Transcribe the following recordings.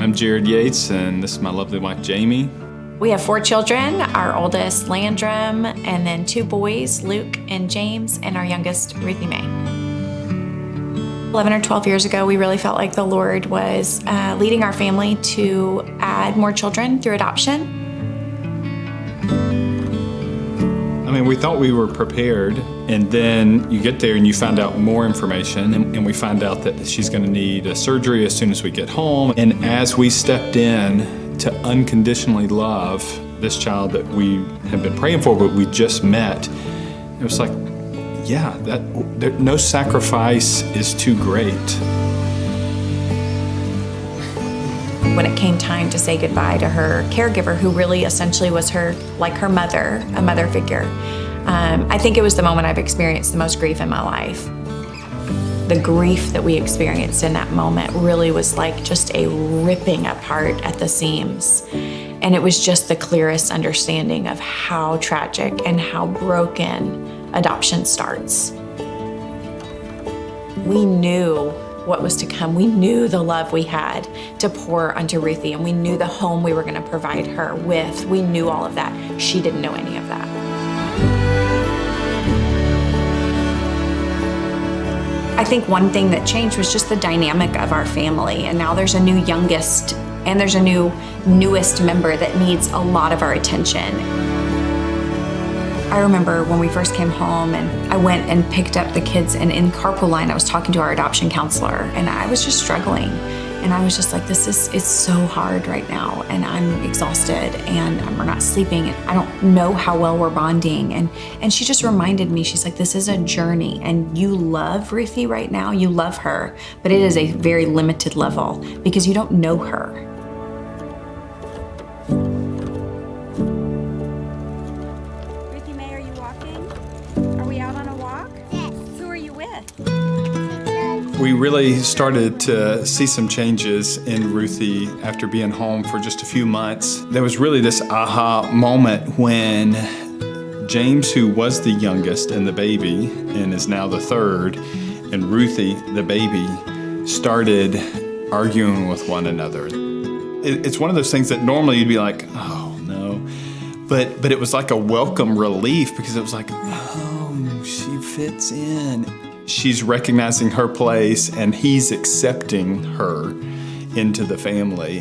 I'm Jared Yates, and this is my lovely wife, Jamie. We have 4 children, our oldest, Landrum, and then 2 boys, Luke and James, and our youngest, Ruthie Mae. 11 or 12 years ago, we really felt like the Lord was leading our family to add more children through adoption. I mean, we thought we were prepared, and then you get there and you find out more information, and we find out that she's going to need a surgery as soon as we get home. And as we stepped in to unconditionally love this child that we have been praying for, but we just met, it was like, yeah, no sacrifice is too great. When it came time to say goodbye to her caregiver, who really essentially was her, like her mother, a mother figure, I think it was the moment I've experienced the most grief in my life. The grief that we experienced in that moment really was like just a ripping apart at the seams. And it was just the clearest understanding of how tragic and how broken adoption starts. We knew what was to come. We knew the love we had to pour onto Ruthie, and we knew the home we were going to provide her with. We knew all of that. She didn't know any of that. I think one thing that changed was just the dynamic of our family, and now there's a new youngest and there's a newest member that needs a lot of our attention. I remember when we first came home and I went and picked up the kids, and in carpool line I was talking to our adoption counselor, and I was just struggling. And I was just like, it's so hard right now, and I'm exhausted, and we're not sleeping, and I don't know how well we're bonding. And she just reminded me, she's like, this is a journey, and you love Ruthie right now, you love her, but it is a very limited level because you don't know her. Ruthie Mae, are you walking? Are we out on a walk? Yes. Who are you with? We really started to see some changes in Ruthie after being home for just a few months. There was really this aha moment when James, who was the youngest and the baby and is now the third, and Ruthie, the baby, started arguing with one another. It's one of those things that normally you'd be like, oh no, but it was like a welcome relief, because it was like, oh, she fits in. She's recognizing her place, and he's accepting her into the family.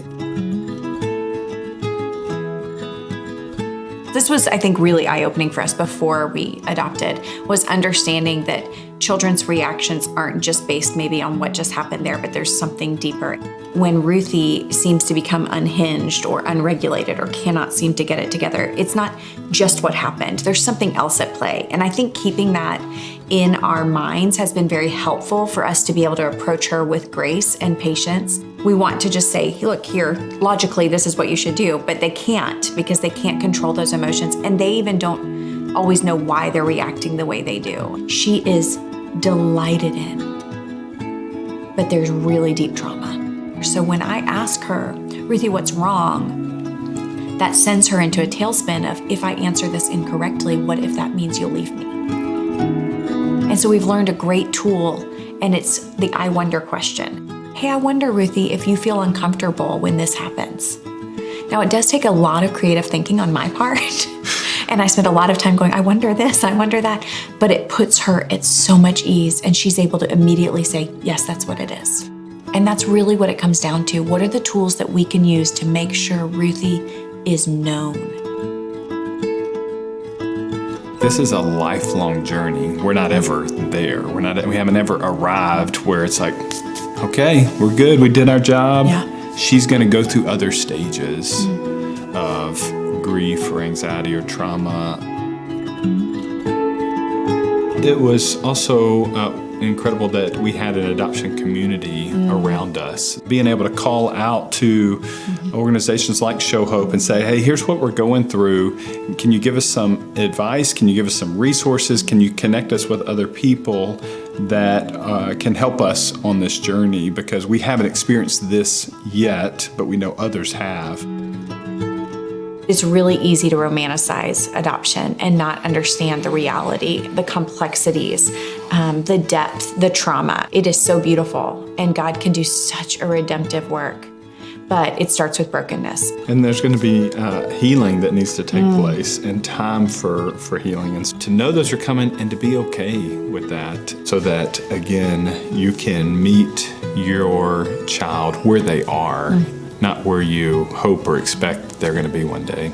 This was, I think, really eye-opening for us before we adopted, was understanding that children's reactions aren't just based maybe on what just happened there, but there's something deeper. When Ruthie seems to become unhinged or unregulated or cannot seem to get it together, it's not just what happened. There's something else at play. And I think keeping that in our minds has been very helpful for us to be able to approach her with grace and patience. We want to just say, look here, logically, this is what you should do, but they can't, because they can't control those emotions, and they even don't always know why they're reacting the way they do. She is delighted in, but there's really deep trauma. So when I ask her, Ruthie, what's wrong? That sends her into a tailspin of, if I answer this incorrectly, what if that means you'll leave me? And so we've learned a great tool, and it's the I wonder question. Hey, I wonder, Ruthie, if you feel uncomfortable when this happens. Now, it does take a lot of creative thinking on my part. And I spend a lot of time going, I wonder this, I wonder that. But it puts her at so much ease, and she's able to immediately say, yes, that's what it is. And that's really what it comes down to. What are the tools that we can use to make sure Ruthie is known? This is a lifelong journey. We're not ever there. We haven't ever arrived where it's like, okay, we're good, we did our job. Yeah. She's gonna go through other stages of grief or anxiety or trauma. It was also incredible that we had an adoption community around us. Being able to call out to organizations like Show Hope and say, hey, here's what we're going through. Can you give us some advice? Can you give us some resources? Can you connect us with other people that can help us on this journey? Because we haven't experienced this yet, but we know others have. It's really easy to romanticize adoption and not understand the reality, the complexities, the depth, the trauma. It is so beautiful, and God can do such a redemptive work. but it starts with brokenness. And there's going to be healing that needs to take place and time for healing. And to know those are coming and to be okay with that so that, again, you can meet your child where they are, not where you hope or expect they're going to be one day.